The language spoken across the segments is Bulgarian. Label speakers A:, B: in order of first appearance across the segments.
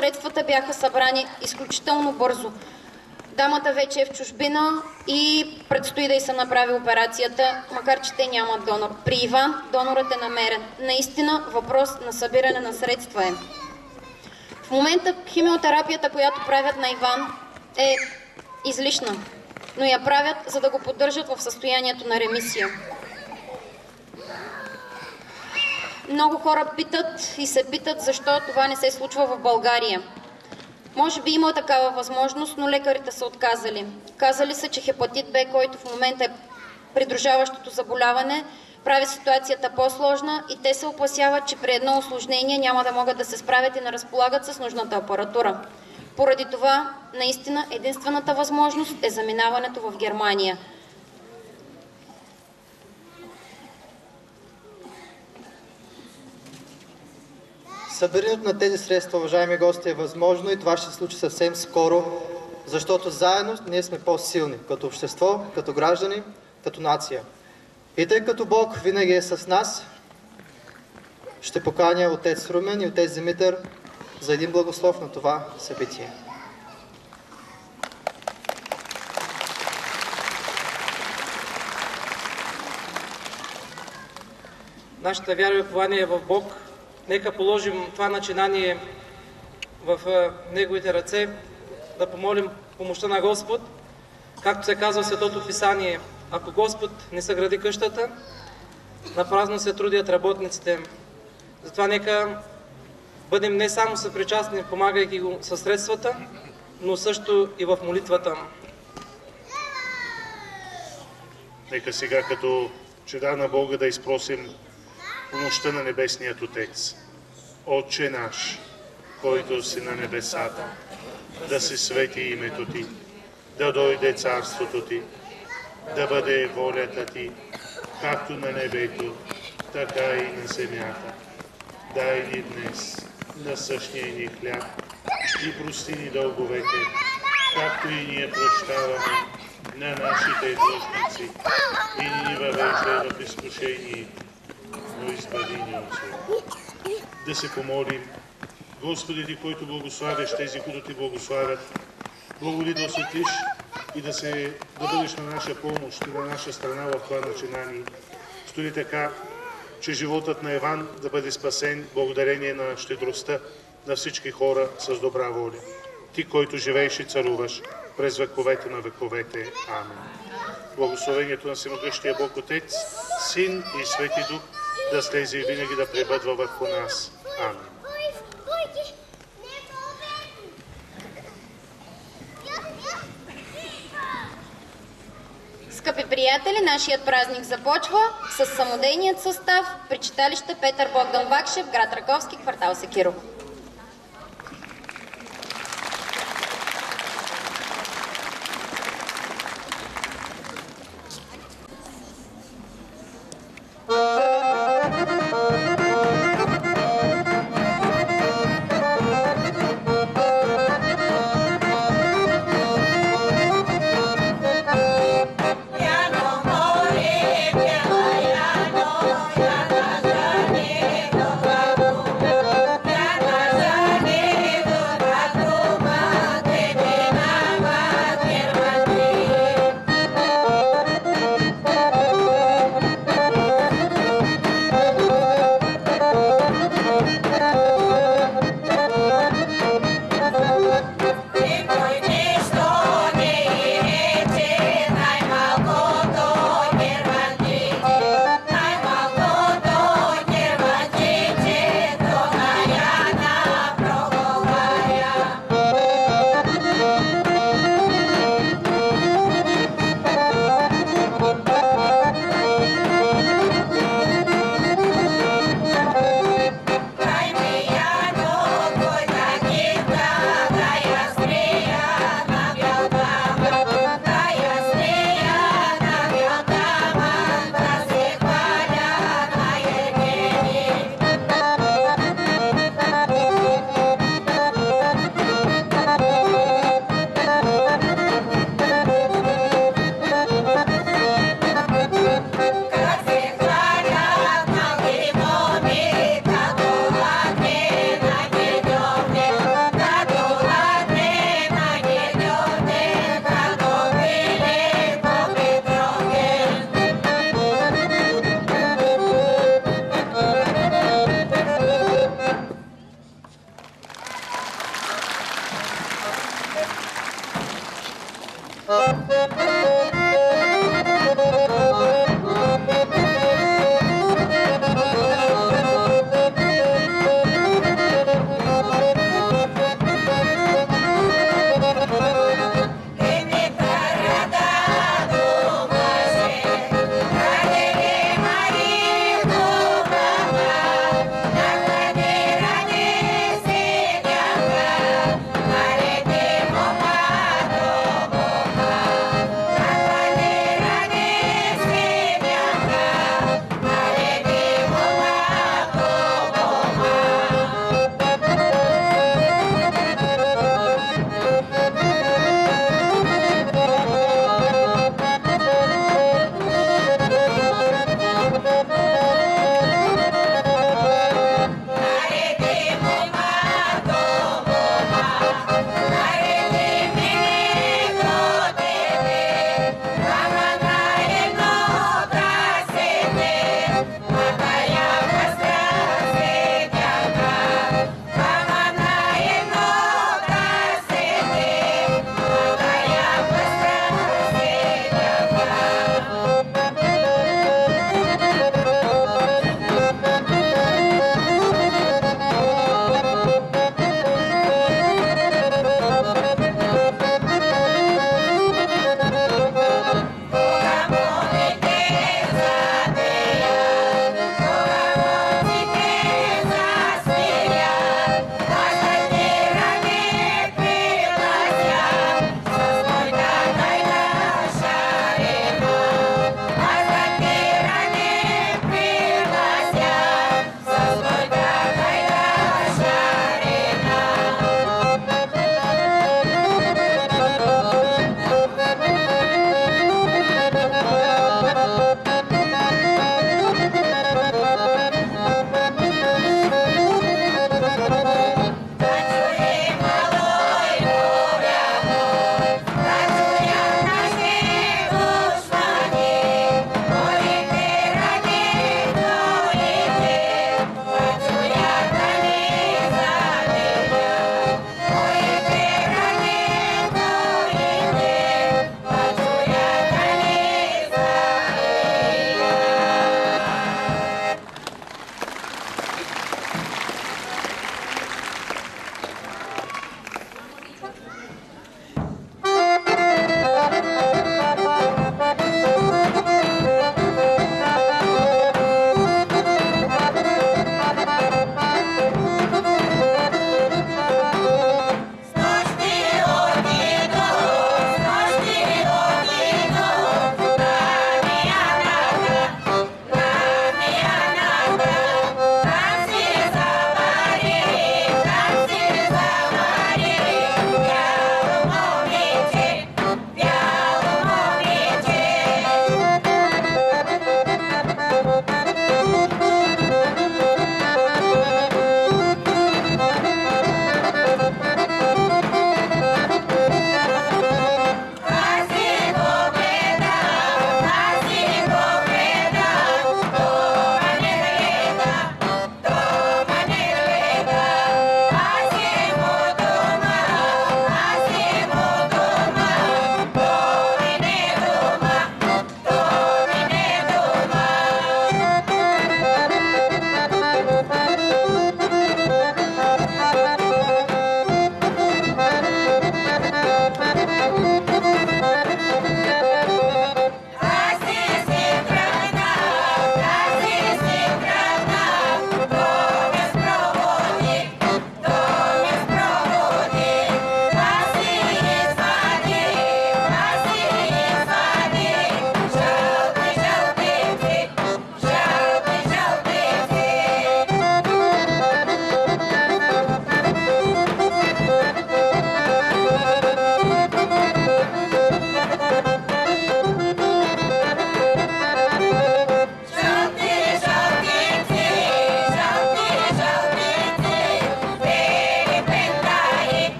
A: средствата бяха събрани изключително бързо. Дамата вече е в чужбина и предстои да й се направи операцията, макар че те нямат донор. При Иван донорът е намерен. Наистина въпрос на събиране на средства е. В момента химиотерапията, която правят на Иван, е излишна, но я правят, за да го поддържат в състоянието на ремисия. Много хора питат и се питат защо това не се случва в България. Може би има такава възможност, но лекарите са отказали. Казали са, че хепатит Б, който в момента е придружаващото заболяване, прави ситуацията по-сложна и те се опасяват, че при едно усложнение няма да могат да се справят и не разполагат с нужната апаратура. Поради това, наистина, единствената възможност е заминаването в Германия.
B: Събирането на тези средства, уважаеми гости, е възможно и това ще се случи съвсем скоро, защото заедно ние сме по-силни, като общество, като граждани, като нация. И тъй като Бог винаги е с нас, ще поканя отец Румен и отец Димитър за един благослов на това събитие.
C: Нашата вяра и упование е в Бог. Нека положим това начинание в Неговите ръце, да помолим помощта на Господ. Както се казва в Светото Писание, ако Господ не съгради къщата, напразно се трудят работниците. Затова нека бъдем не само съпричастни, помагайки го със средствата, но също и в молитвата.
D: Нека сега като чеда на Бога да изпросим помощта на Небесният Отец. Отче наш, който си на небесата, да се свети името Ти, да дойде царството Ти, да бъде волята Ти, както на небето, така и на земята. Дай ни днес насъщния ни хляб и прости ни дълговете, както и ние прощаваме на нашите длъжници, и ни въвеждай в изкушение, но избави ни от зло. Да се помолим. Господи, Ти, който благославяш тези, които Ти благославят, благоди да осветлиш и да бъдеш на наша помощ и на наша страна в това начинание. Стори така, че животът на Иван да бъде спасен благодарение на щедростта на всички хора с добра воля. Ти, който живееш и царуваш през вековете на вековете. Амин. Благословението на Всемогъщия Бог Отец, Син и Свети Дух да слезе и винаги да пребъдва върху нас. Амин.
A: Скъпи приятели, нашият празник започва с самодейният състав при читалище Петър Богдан Вакшев, град Раковски, квартал Секирово.
E: Yeah.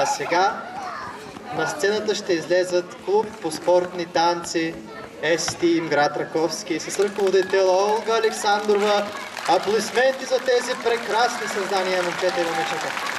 B: А сега на сцената ще излезат клуб по спортни танци S-Team град Раковски с ръководител Олга Александрова. Аплодисменти за тези прекрасни създания, момчета и момичета.